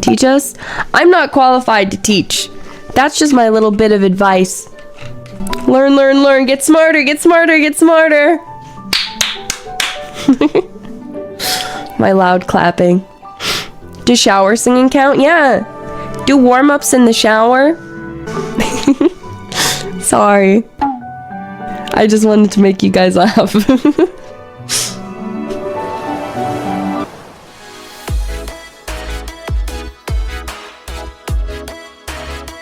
Teach us? I'm not qualified to teach. That's just my little bit of advice. Learn, learn, learn. Get smarter, get smarter, get smarter. My loud clapping. Does shower singing count? Yeah. Do warm-ups in the shower? Sorry. I just wanted to make you guys laugh.